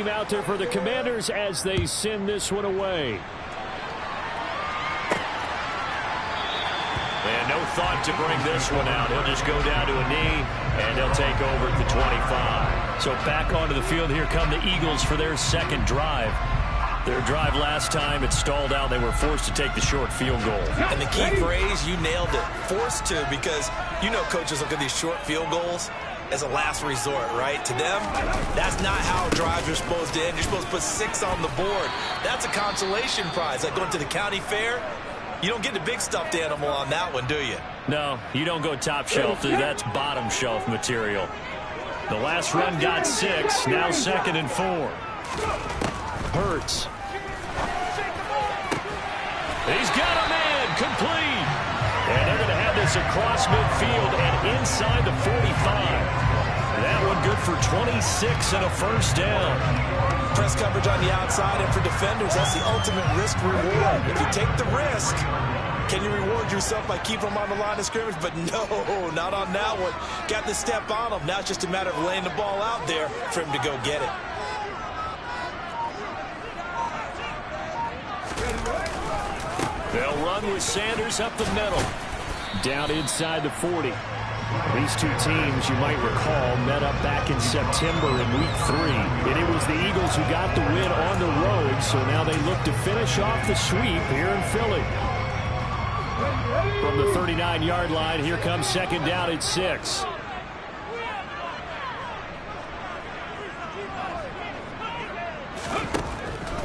team out there for the Commanders as they send this one away. And no thought to bring this one out. He'll just go down to a knee, and they'll take over at the 25. So back onto the field, here come the Eagles for their second drive. Their drive last time, it stalled out. They were forced to take the short field goal. And the key phrase, you nailed it, forced to, because you know coaches look at these short field goals as a last resort, right? To them, that's not how drives are supposed to end. You're supposed to put 6 on the board. That's a consolation prize. Like going to the county fair, you don't get the big stuffed animal on that one, do you? No, you don't go top shelf. That's bottom shelf material. The last run got 6. Now 2nd and 4. Hurts. He's got a man complete. And they're going to have this across midfield and inside the 45. That one good for 26 and a first down. Press coverage on the outside, and for defenders, that's the ultimate risk reward. If you take the risk, can you reward yourself by keeping them on the line of scrimmage? But no, not on that one. Got the step on them. Now it's just a matter of laying the ball out there for him to go get it. They'll run with Sanders up the middle. Down inside the 40. These two teams, you might recall, met up back in September in Week 3. And it was the Eagles who got the win on the road, so now they look to finish off the sweep here in Philly. From the 39-yard line, here comes 2nd down at 6.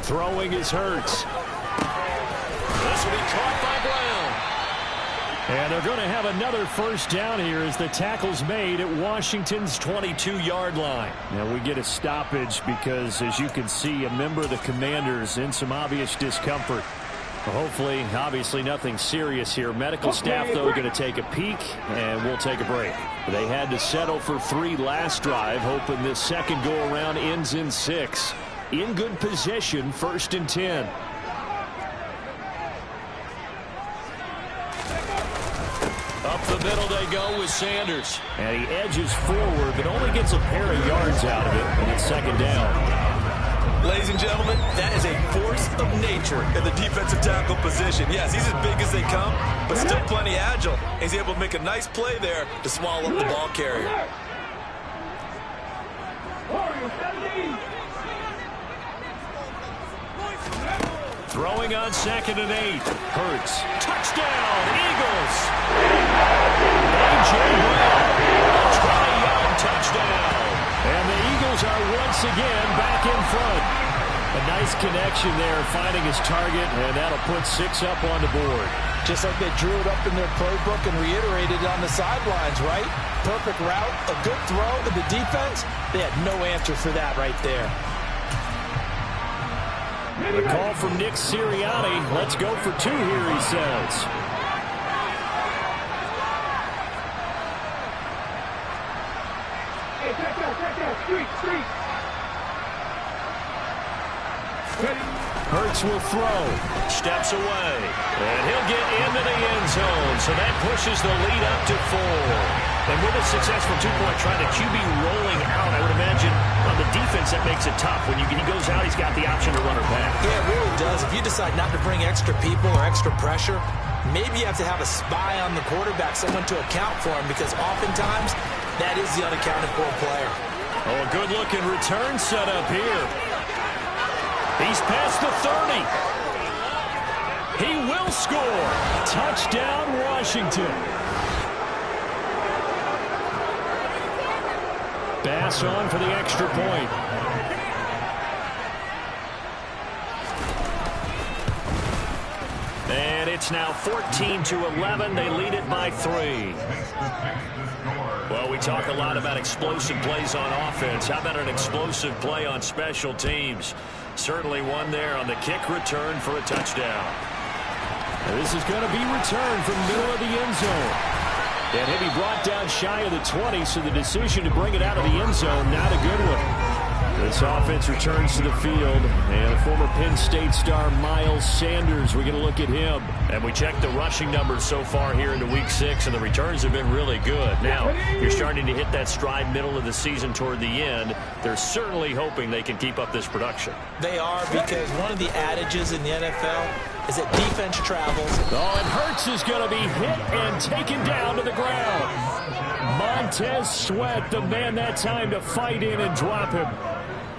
Throwing is Hurts. This will be caught by Brown. And they're going to have another first down here as the tackle's made at Washington's 22-yard line. Now we get a stoppage because, as you can see, a member of the Commanders in some obvious discomfort. Well, hopefully, obviously nothing serious here. Medical staff, though, going to take a peek, and we'll take a break. They had to settle for 3 last drive, hoping this second go-around ends in 6. In good position, 1st and 10. Up the middle they go with Sanders. And he edges forward, but only gets a pair of yards out of it, and it's 2nd down. Ladies and gentlemen, that is a force of nature in the defensive tackle position. Yes, he's as big as they come, but still plenty agile. He's able to make a nice play there to swallow up the ball carrier. Throwing on 2nd and 8. Hurts. Touchdown, Eagles. A.J. Brown, a 20-yard touchdown. And the Eagles are once again back in front. A nice connection there, finding his target, and that'll put 6 up on the board. Just like they drew it up in their playbook and reiterated it on the sidelines, right? Perfect route, a good throw to the defense. They had no answer for that right there. The call from Nick Sirianni. Let's go for 2 here, he says. Hurts will throw. Steps away. And he'll get into the end zone. So that pushes the lead up to 4. And with a successful 2-point try, the QB rolling out, I would imagine on the defense that makes it tough. When he goes out, he's got the option to run or pass. Yeah, it really does. If you decide not to bring extra people or extra pressure, maybe you have to have a spy on the quarterback, someone to account for him, because oftentimes that is the unaccounted for player. Oh, a good-looking return set up here. He's past the 30. He will score. Touchdown, Washington. Bass on for the extra point. And it's now 14-11. They lead it by 3. Well, we talk a lot about explosive plays on offense. How about an explosive play on special teams? Certainly one there on the kick return for a touchdown. This is going to be returned from middle of the end zone. And he'll be brought down shy of the 20, so the decision to bring it out of the end zone, not a good one. This offense returns to the field, and former Penn State star Miles Sanders, we're going to look at him. And we checked the rushing numbers so far here into Week 6, and the returns have been really good. Now, you're starting to hit that stride middle of the season toward the end. They're certainly hoping they can keep up this production. They are, because one of the adages in the NFL is that defense travels. Oh, and Hurts is going to be hit and taken down to the ground. Montez Sweat, the man that time to fight in and drop him.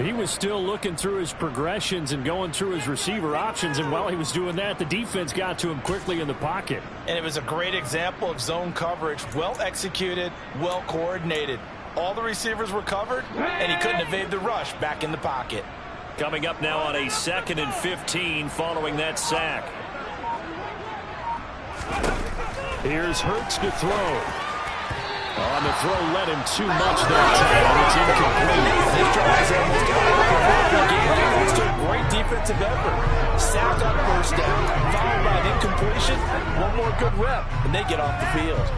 He was still looking through his progressions and going through his receiver options, and while he was doing that, the defense got to him quickly in the pocket. And it was a great example of zone coverage. Well executed, well coordinated. All the receivers were covered, and he couldn't evade the rush back in the pocket. Coming up now on a 2nd and 15 following that sack. Here's Hurts to throw. On the throw, led him too much that time. It's incomplete. This drive is almost thanks to a great defensive effort. Sack on first down, followed by an incompletion. One more good rep, and they get off the field.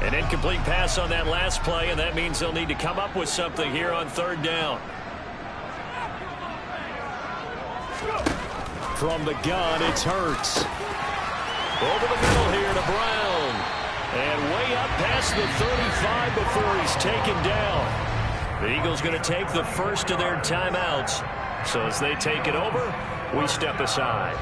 An incomplete pass on that last play, and that means they'll need to come up with something here on 3rd down. From the gun, it's Hurts. Over the middle here to Brown. And way up past the 35 before he's taken down. The Eagles going to take the first of their timeouts. So as they take it over, we step aside.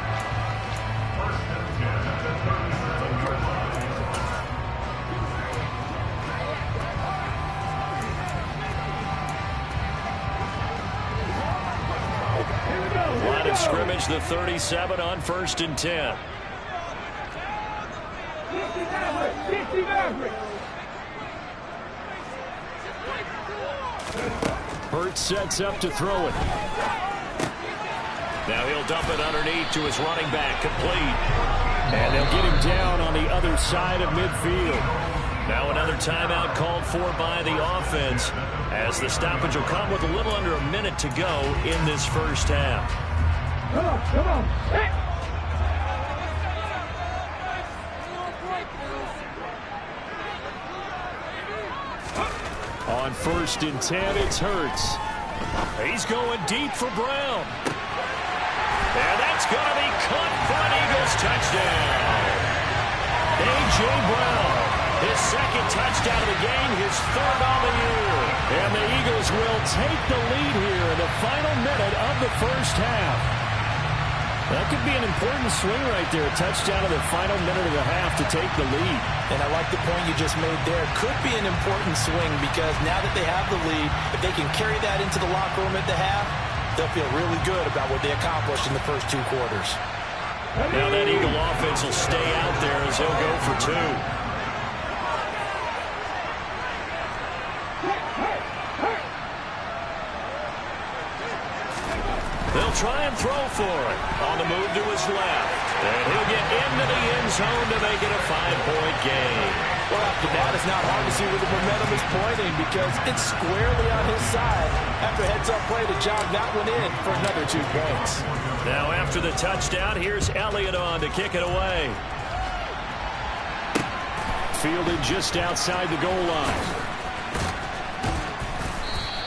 Line of scrimmage, the 37 on 1st and 10. Hurts sets up to throw it. Now he'll dump it underneath to his running back, complete. And they'll get him down on the other side of midfield. Now another timeout called for by the offense, as the stoppage will come with a little under a minute to go in this first half. Come on. Hey. On 1st and 10, it's Hurts. He's going deep for Brown. And that's going to be caught for an Eagles touchdown. A.J. Brown, his 2nd touchdown of the game, his 3rd on the year. And the Eagles will take the lead here in the final minute of the first half. That could be an important swing right there. A touchdown in the final minute of the half to take the lead. And I like the point you just made there. Could be an important swing because now that they have the lead, if they can carry that into the locker room at the half, they'll feel really good about what they accomplished in the first 2 quarters. Now that Eagle offense will stay out there as he'll go for 2. They'll try and throw for it. On the move to his left. And he'll get into the end zone to make it a 5-point game. Well, after that, it's not hard to see where the momentum is pointing because it's squarely on his side. After a heads-up play to jog that one in for another 2 points. Now after the touchdown, here's Elliott on to kick it away. Fielded just outside the goal line.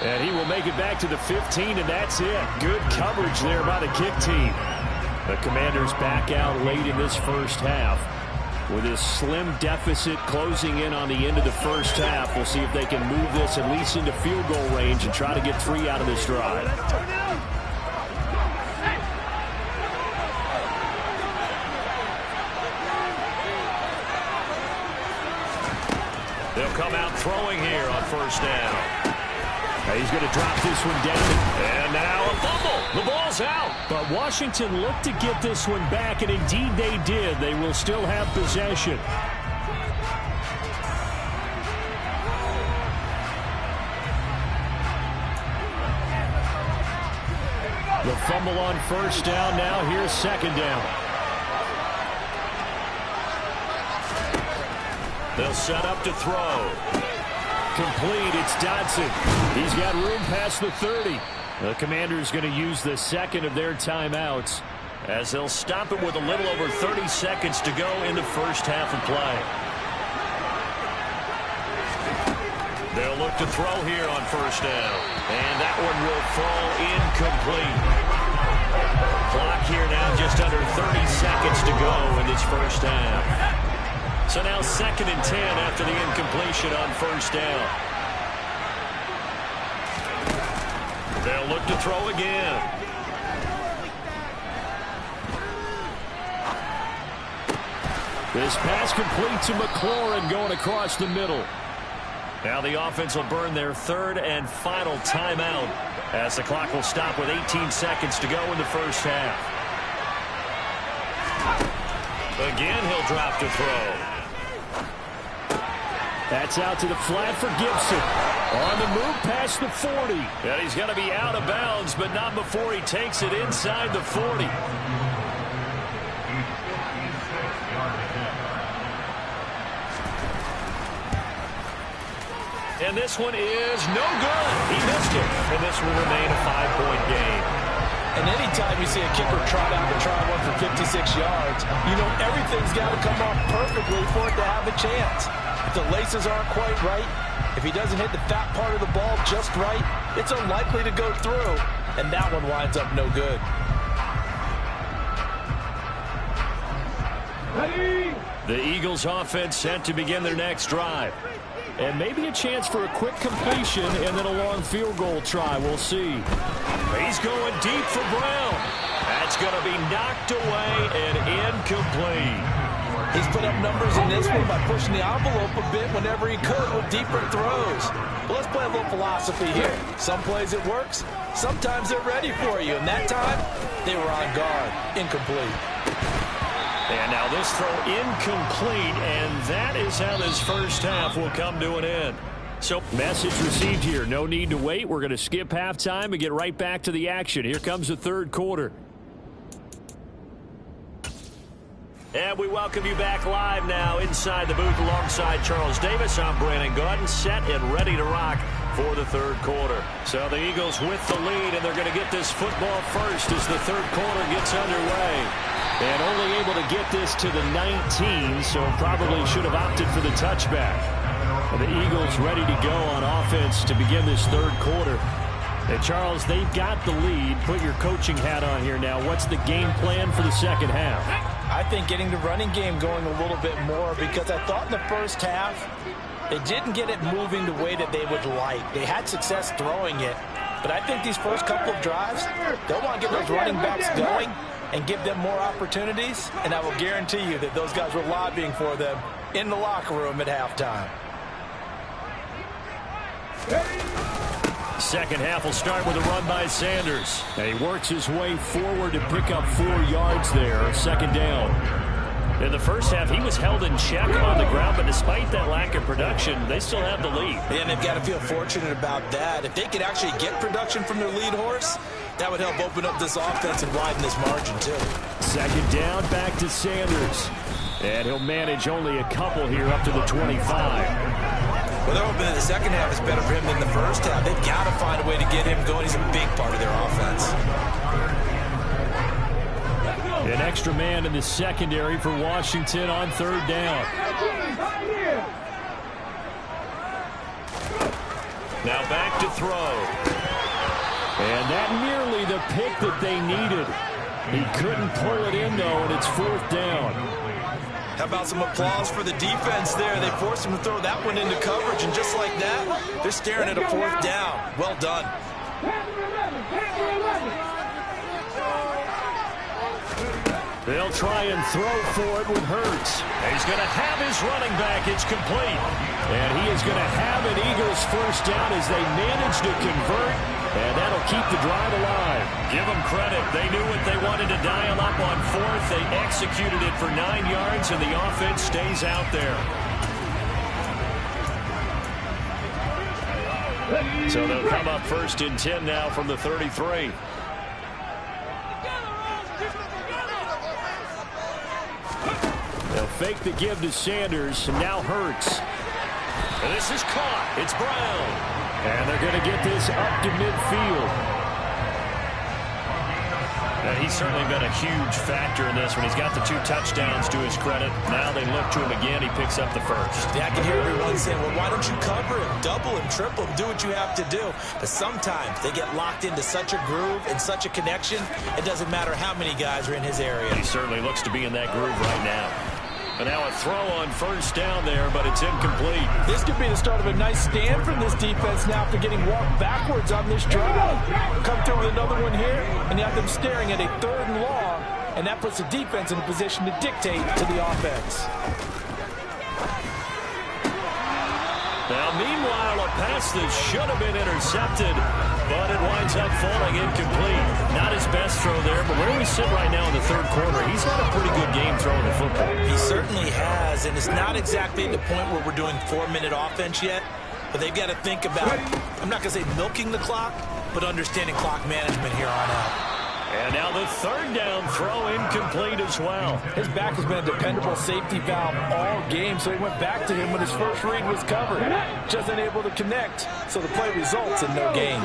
And he will make it back to the 15, and that's it. Good coverage there by the kick team. The Commanders back out late in this first half. With a slim deficit closing in on the end of the first half, we'll see if they can move this at least into field goal range and try to get 3 out of this drive. They'll come out throwing here on 1st down. He's going to drop this one down. And now a fumble. The ball's out. But Washington looked to get this one back, and indeed they did. They will still have possession. The fumble on 1st down. Now here's 2nd down. They'll set up to throw. Complete. It's Dodson. He's got room past the 30. The Commanders going to use the 2nd of their timeouts. as they'll stop it with a little over 30 seconds to go in the first half of play. They'll look to throw here on first down. And that one will fall incomplete. Clock here now just under 30 seconds to go in this first half. So now 2nd and 10 after the incompletion on first down. They'll look to throw again. This pass complete to McLaurin going across the middle. Now the offense will burn their 3rd and final timeout as the clock will stop with 18 seconds to go in the first half. Again, he'll drop to throw. That's out to the flat for Gibson. On the move past the 40. And he's going to be out of bounds, but not before he takes it inside the 40. And this one is no good. He missed it. And this will remain a 5-point game. And anytime you see a kicker trot out and try one for 56 yards, you know everything's got to come off perfectly for it to have a chance. If the laces aren't quite right, if he doesn't hit the fat part of the ball just right, it's unlikely to go through. And that one winds up no good. The Eagles offense set to begin their next drive. And maybe a chance for a quick completion and then a long field goal try. We'll see. He's going deep for Brown. That's going to be knocked away and incomplete. He's put up numbers in this one by pushing the envelope a bit whenever he could with deeper throws. But let's play a little philosophy here. Some plays it works. Sometimes they're ready for you. And that time, they were on guard. Incomplete. And now this throw incomplete, and that is how this first half will come to an end. So, message received here. No need to wait. We're going to skip halftime and get right back to the action. Here comes the third quarter. And we welcome you back live now inside the booth alongside Charles Davis. I'm Brandon Gaudin, set and ready to rock for the third quarter. So the Eagles with the lead, and they're going to get this football first as the third quarter gets underway. And only able to get this to the 19, so probably should have opted for the touchback. And the Eagles ready to go on offense to begin this third quarter. And Charles, they've got the lead. Put your coaching hat on here now. What's the game plan for the second half? I think getting the running game going a little bit more, because I thought in the first half they didn't get it moving the way that they would like. They had success throwing it, but I think these first couple of drives, they'll want to get those running backs going and give them more opportunities, and I will guarantee you that those guys were lobbying for them in the locker room at halftime. Second half will start with a run by Sanders. And he works his way forward to pick up 4 yards there. Second down. In the first half, he was held in check on the ground, but despite that lack of production, they still have the lead. And they've got to feel fortunate about that. If they could actually get production from their lead horse, that would help open up this offense and widen this margin, too. Second down, back to Sanders. And he'll manage only a couple here up to the 25. Well, they're hoping that the second half is better for him than the first half. They've got to find a way to get him going. He's a big part of their offense. An extra man in the secondary for Washington on third down. Now back to throw. And that nearly the pick that they needed. He couldn't pull it in, though, and it's fourth down. How about some applause for the defense there? They forced him to throw that one into coverage, and just like that, they're staring at a fourth down. Well done. They'll try and throw for it with Hurts. He's going to have his running back. It's complete. And he is going to have an Eagles first down as they manage to convert, and that'll keep the drive alive. Give them credit. They knew what they wanted to dial up on fourth. They executed it for 9 yards, and the offense stays out there. So they'll come up first and 10 now from the 33. They'll fake the give to Sanders, and now Hurts. And this is caught. It's Brown. And they're going to get this up to midfield. He's certainly been a huge factor in this one. He's got the 2 touchdowns to his credit. Now they look to him again. He picks up the first. Yeah, I can hear everyone saying, well, why don't you cover him, double him, triple him, do what you have to do. But sometimes they get locked into such a groove and such a connection, it doesn't matter how many guys are in his area. He certainly looks to be in that groove right now. But now a throw on first down there, but it's incomplete. This could be the start of a nice stand from this defense now after getting walked backwards on this drive. Come through with another one here, and you have them staring at a 3rd and long, and that puts the defense in a position to dictate to the offense. Now, meanwhile, a pass that should have been intercepted, but it winds up falling incomplete. Not his best throw there, but where we sit right now in the 3rd quarter, he's had a pretty good game throwing the football. He certainly has, and it's not exactly the point where we're doing 4-minute offense yet, but they've got to think about, I'm not going to say milking the clock, but understanding clock management here on out. And now the 3rd down throw incomplete as well. His back has been a dependable safety valve all game, so he went back to him when his first read was covered. Just unable to connect, so the play results in no gain.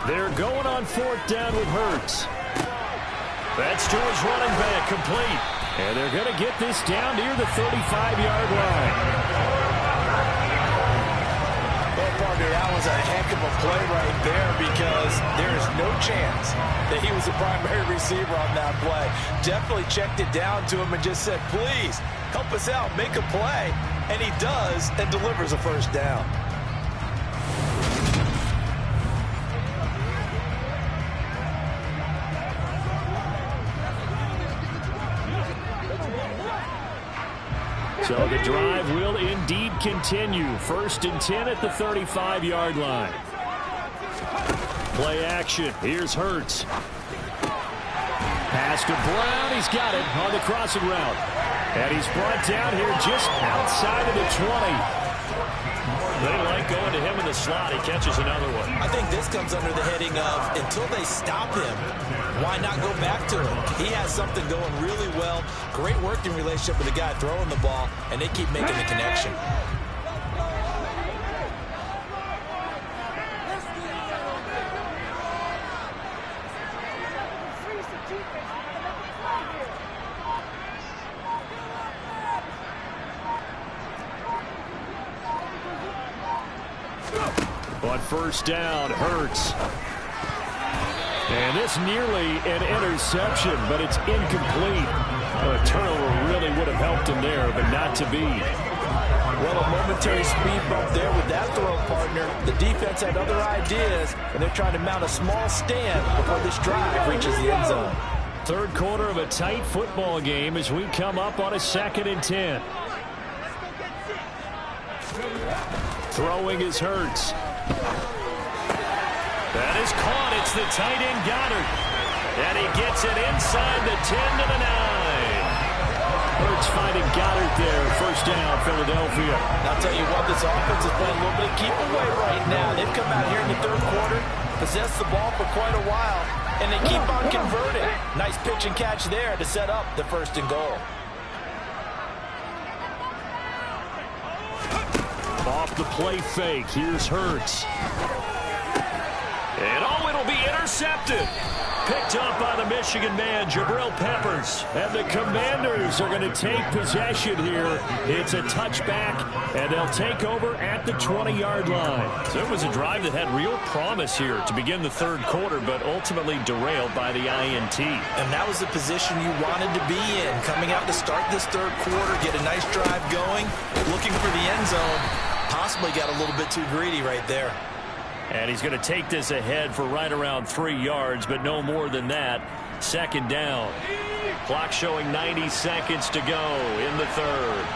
They're going on 4th down with Hurts. That's to his running back, complete. And they're going to get this down near the 35-yard line. Partner, that was a heck of a play right there because there is no chance that he was the primary receiver on that play. Definitely checked it down to him and just said, please, help us out, make a play. And he does and delivers a first down. So the drive will indeed continue. 1st and 10 at the 35-yard line. Play action. Here's Hurts. Pass to Brown. He's got it on the crossing route. And he's brought down here just outside of the 20. They like going to him in the slot. He catches another one. I think this comes under the heading of until they stop him, why not go back to him? He has something going really well. Great working relationship with the guy throwing the ball, and they keep making the connection. On 1st down, Hurts. And this nearly an interception, but it's incomplete. A turnover really would have helped him there, but not to be. Well, a momentary speed bump there with that throw, partner. The defense had other ideas, and they're trying to mount a small stand before this drive reaches the end zone. 3rd quarter of a tight football game as we come up on a 2nd and 10. Throwing is Hurts. That is caught. It's the tight end Goddard. And he gets it inside the 10 to the 9. Hurts finding Goddard there. 1st down, Philadelphia. I'll tell you what, this offense is playing a little bit of keep away right now. They've come out here in the 3rd quarter, possessed the ball for quite a while, and they keep on converting. Nice pitch and catch there to set up the 1st and goal. Off the play fake, here's Hurts. And oh, it'll be intercepted. Picked up by the Michigan man, Jabril Peppers. And the Commanders are going to take possession here. It's a touchback, and they'll take over at the 20-yard line. So it was a drive that had real promise here to begin the 3rd quarter, but ultimately derailed by the INT. And that was the position you wanted to be in. Coming out to start this 3rd quarter, get a nice drive going, looking for the end zone. Possibly got a little bit too greedy right there. And he's going to take this ahead for right around 3 yards, but no more than that. 2nd down. Clock showing 90 seconds to go in the 3rd.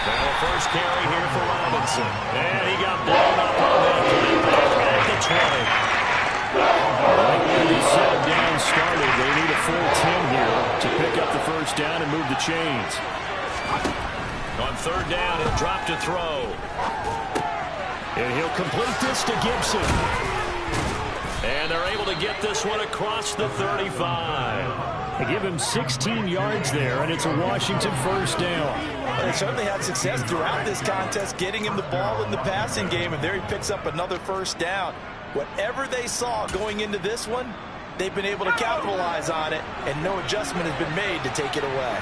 Now the first carry here for Robinson. And he got blown up on that play back at the 20. Right where the set down started, they need a full 10 here to pick up the 1st down and move the chains. On 3rd down, he'll drop to throw. And he'll complete this to Gibson. And And they're able to get this one across the 35. They give him 16 yards there, and it's a Washington first down. Well, they certainly had success throughout this contest getting him the ball in the passing game, and there he picks up another first down. Whatever they saw going into this one, they've been able to capitalize on it, and no adjustment has been made to take it away.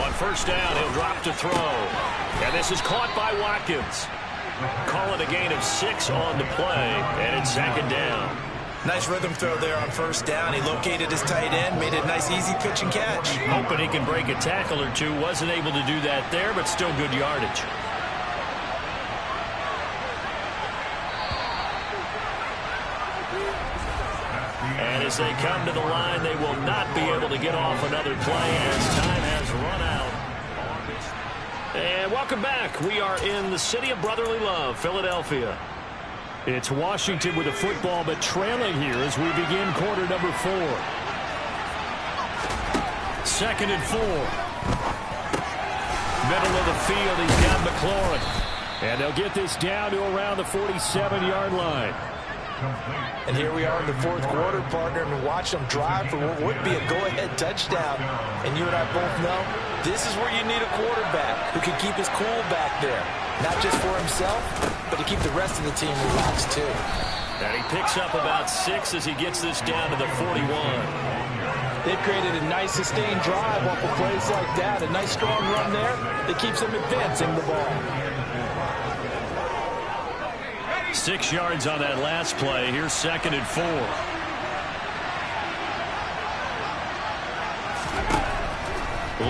On first down, he'll drop to throw. And this is caught by Watkins. Call it a gain of 6 on the play, and it's second down. Nice rhythm throw there on first down. He located his tight end, made it a nice easy pitch and catch. Hoping he can break a tackle or two. Wasn't able to do that there, but still good yardage. And as they come to the line, they will not be able to get off another play as time has run out. And welcome back. We are in the city of brotherly love, Philadelphia. It's Washington with the football, but trailing here as we begin quarter number 4. 2nd and 4. Middle of the field, he's got McLaurin. And they'll get this down to around the 47-yard line. And here we are in the fourth quarter, partner, and watch them drive for what would be a go-ahead touchdown. And you and I both know this is where you need a quarterback who can keep his cool back there. Not just for himself, but to keep the rest of the team relaxed, too. And he picks up about 6 as he gets this down to the 41. They've created a nice sustained drive off of plays like that. A nice strong run there that keeps them advancing the ball. 6 yards on that last play. Here's 2nd and 4.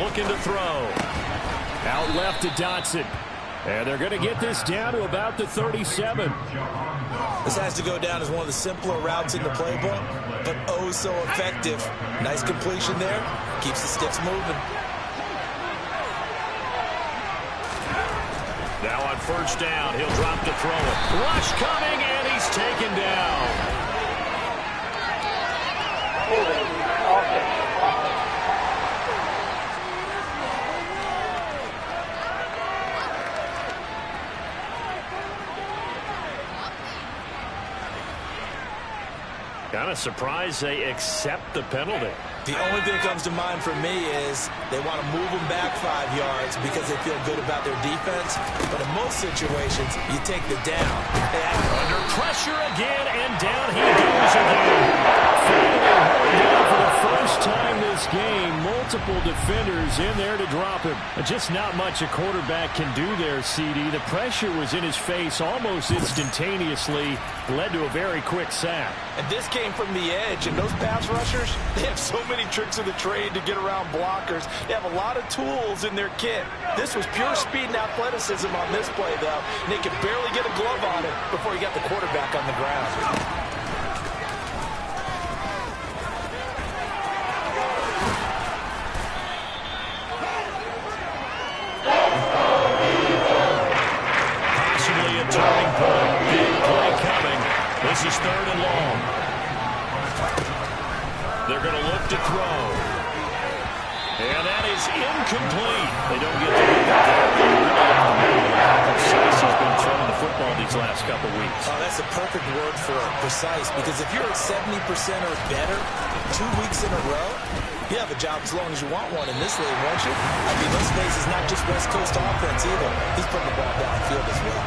Looking to throw. Out left to Dotson. And they're going to get this down to about the 37. This has to go down as one of the simpler routes in the playbook, but oh so effective. Nice completion there. Keeps the sticks moving. Now on first down, he'll drop to throw it. Rush coming, and he's taken down. Kind of surprised they accept the penalty. The only thing that comes to mind for me is they want to move them back 5 yards because they feel good about their defense. But in most situations, you take the down. Under pressure again, and down he goes again. Down for the first time this game. Multiple defenders in there to drop him. Just not much a quarterback can do there, CD. The pressure was in his face almost instantaneously. Led to a very quick sack. And this came from the edge, and those pass rushers, they have so many tricks of the trade to get around blockers. They have a lot of tools in their kit. This was pure speed and athleticism on this play, though. And they could barely get a glove on it before he got the quarterback on the ground. Turning point. Big play coming. This is 3rd and long. They're going to look to throw. And that is incomplete. They don't get the lead there. How precise he's been throwing the football these last couple weeks. Oh, that's the perfect word for it, precise. Because if you're at 70% or better 2 weeks in a row, you have a job as long as you want one in this league, won't you? I mean, let's face it, it's not just West Coast offense either. He's putting the ball downfield as well.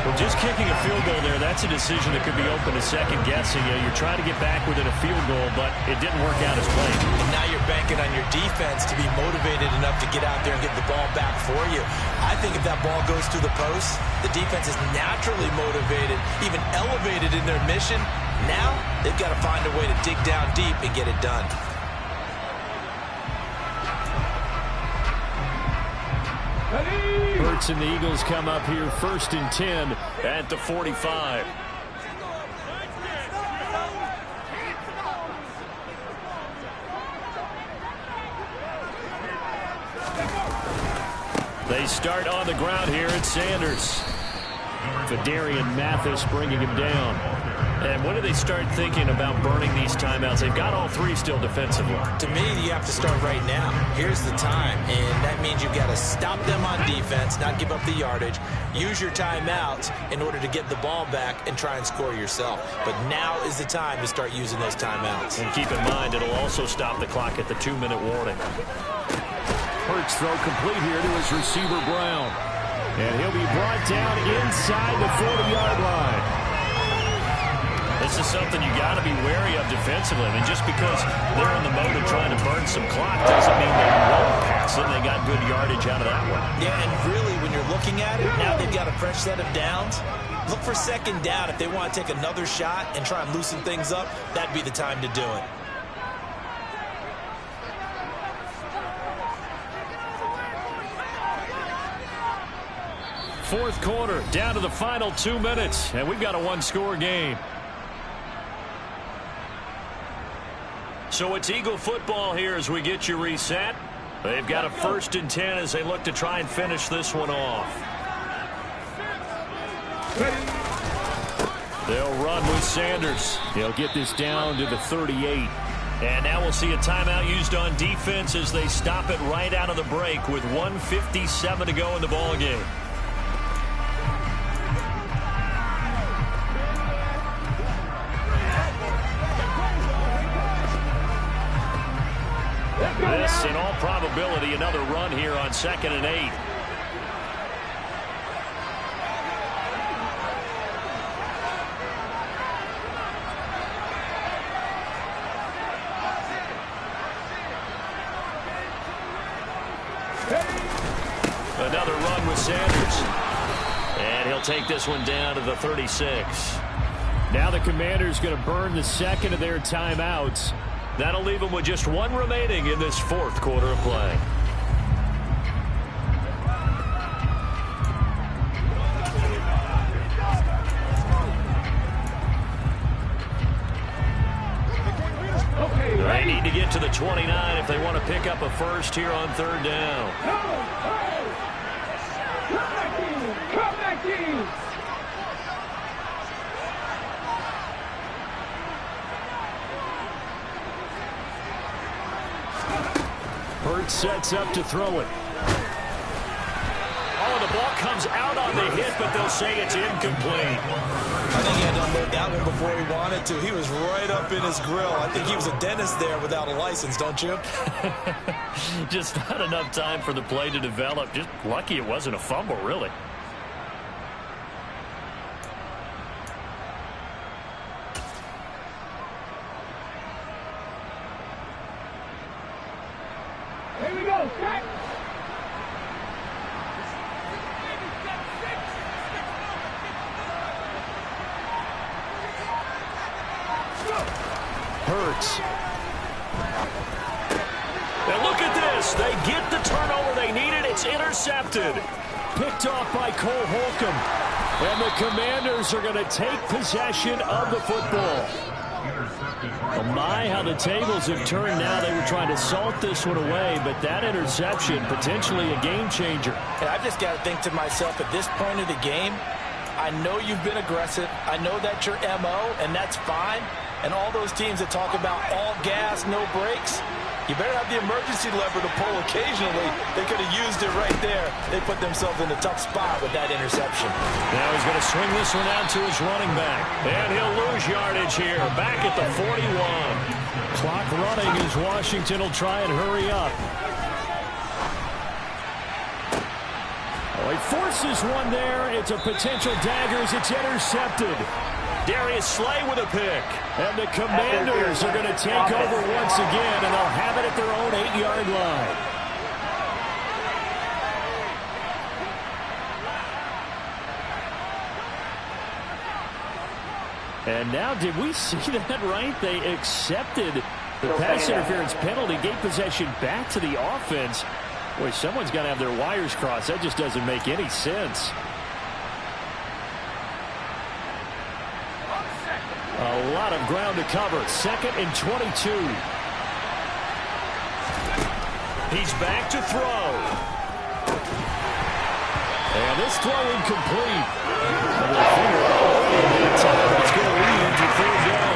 Well, just kicking a field goal there, that's a decision that could be open to second-guessing. You're trying to get back within a field goal, but it didn't work out as planned. And now you're banking on your defense to be motivated enough to get out there and get the ball back for you. I think if that ball goes through the post, the defense is naturally motivated, even elevated in their mission. Now they've got to find a way to dig down deep and get it done. Hurts and the Eagles come up here 1st and 10 at the 45. They start on the ground here at Sanders. Fedarian Mathis bringing him down. And when do they start thinking about burning these timeouts? They've got all three still defensively. To me, you have to start right now. Here's the time, and that means you've got to stop them on defense, not give up the yardage, use your timeouts in order to get the ball back and try and score yourself. But now is the time to start using those timeouts. And keep in mind, it'll also stop the clock at the 2-minute warning. Hurts throw complete here to his receiver, Brown. And he'll be brought down inside the 40-yard line. This is something you got to be wary of defensively. I mean, just because they're in the mode of trying to burn some clock doesn't mean they won't pass it. They got good yardage out of that one. Yeah, and really, when you're looking at it, now they've got a fresh set of downs. Look for second down. If they want to take another shot and try and loosen things up, that'd be the time to do it. Fourth quarter, down to the final 2 minutes, and we've got a one-score game. So it's Eagle football here as we get you reset. They've got a 1st and 10 as they look to try and finish this one off. They'll run with Sanders. He'll get this down to the 38. And now we'll see a timeout used on defense as they stop it right out of the break with 1:57 to go in the ballgame. This, in all probability, another run here on 2nd and 8. Another run with Sanders. And he'll take this one down to the 36. Now the Commanders going to burn the second of their timeouts. That'll leave them with just one remaining in this 4th quarter of play. They need to get to the 29 if they want to pick up a first here on 3rd down. Come back, team! Hurts sets up to throw it. Oh, the ball comes out on the hit, but they'll say it's incomplete. I think he had to unload that one before he wanted to. He was right up in his grill. I think he was a dentist there without a license, don't you? Just not enough time for the play to develop. Just lucky it wasn't a fumble, really. Here we go, set! Hurts. And look at this. They get the turnover they needed. It's intercepted. Picked off by Cole Holcomb. And the Commanders are going to take possession of the football. Oh my, how the tables have turned now. They were trying to salt this one away, but that interception, potentially a game changer. And I've just got to think to myself, at this point of the game, I know you've been aggressive. I know that's your MO, and that's fine. And all those teams that talk about all gas, no brakes, you better have the emergency lever to pull occasionally. They could have used it right there. They put themselves in a tough spot with that interception. Now he's going to swing this one out to his running back. And he'll lose yardage here, back at the 41. Clock running as Washington will try and hurry up. Oh, he forces one there. It's a potential dagger as it's intercepted. Darius Slay with a pick. And the Commanders are going to take over once again, and they'll have it at their own 8-yard line. And now, did we see that right? They accepted the pass interference penalty, gave possession back to the offense. Boy, someone's got to have their wires crossed. That just doesn't make any sense. A lot of ground to cover. 2nd and 22. He's back to throw. And this throw incomplete. It's going to lead to third down.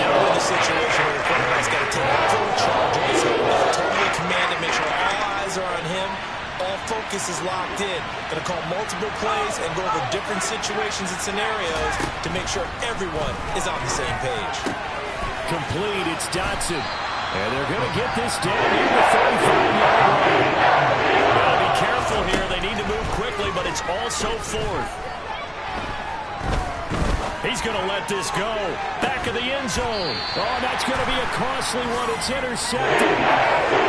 Now we're in the situation where the quarterback's got to take full charge of his own. Totally command it, make sure all eyes are on him. All focus is locked in. Going to call multiple plays and go over different situations and scenarios to make sure everyone is on the same page. Complete, it's Dotson. And they're going to get this down near the 35-yard line. Got to be careful here. They need to move quickly, but it's also fourth. He's going to let this go. Back of the end zone. Oh, that's going to be a costly one. It's intercepted.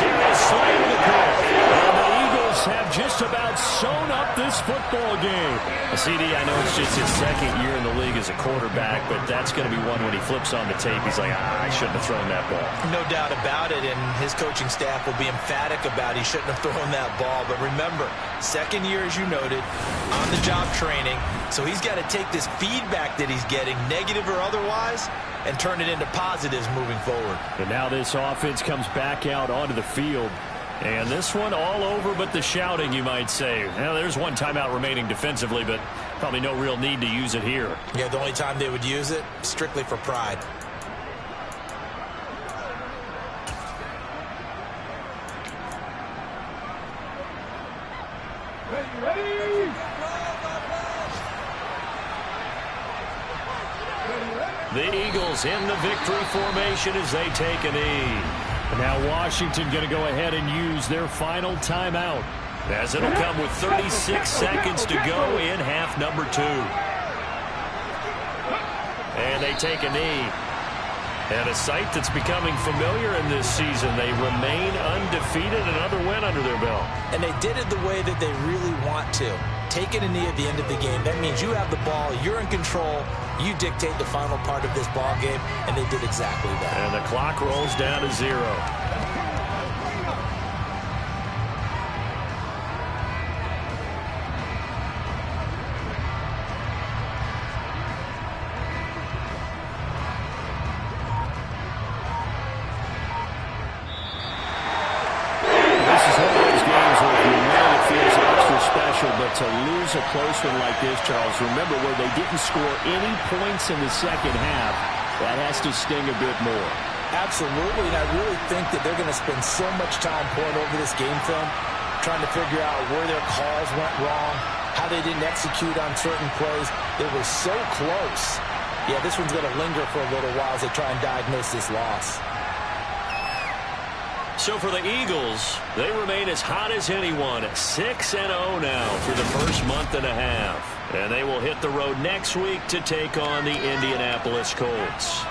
Darius Slay with a pick. And the Eagles have just about sewn up this football game. CD, I know it's just his second year in the league as a quarterback, but that's going to be one when he flips on the tape. He's like, I shouldn't have thrown that ball. No doubt about it, and his coaching staff will be emphatic about he shouldn't have thrown that ball. But remember, second year, as you noted, on-the-job training. So he's got to take this feedback that he's getting, negative or otherwise, and turn it into positives moving forward. And now this offense comes back out onto the field. And this one all over but the shouting, you might say. Well, there's one timeout remaining defensively, but probably no real need to use it here. Yeah, the only time they would use it, strictly for pride. Ready? The Eagles in the victory formation as they take a knee. And now Washington going to go ahead and use their final timeout, as it'll come with 36 seconds to go in half number 2. And they take a knee. And a sight that's becoming familiar in this season. They remain undefeated, another win under their belt. And they did it the way that they really want to. Taking a knee at the end of the game. That means you have the ball, you're in control, you dictate the final part of this ball game, and they did exactly that. And the clock rolls down to 0. But to lose a close one like this, Charles, remember where they didn't score any points in the second half, that has to sting a bit more. Absolutely, and I really think that they're going to spend so much time pouring over this game film, trying to figure out where their calls went wrong, how they didn't execute on certain plays. They were so close. Yeah, this one's going to linger for a little while as they try and diagnose this loss. So for the Eagles, they remain as hot as anyone at 6-0 now through the first month and a half. And they will hit the road next week to take on the Indianapolis Colts.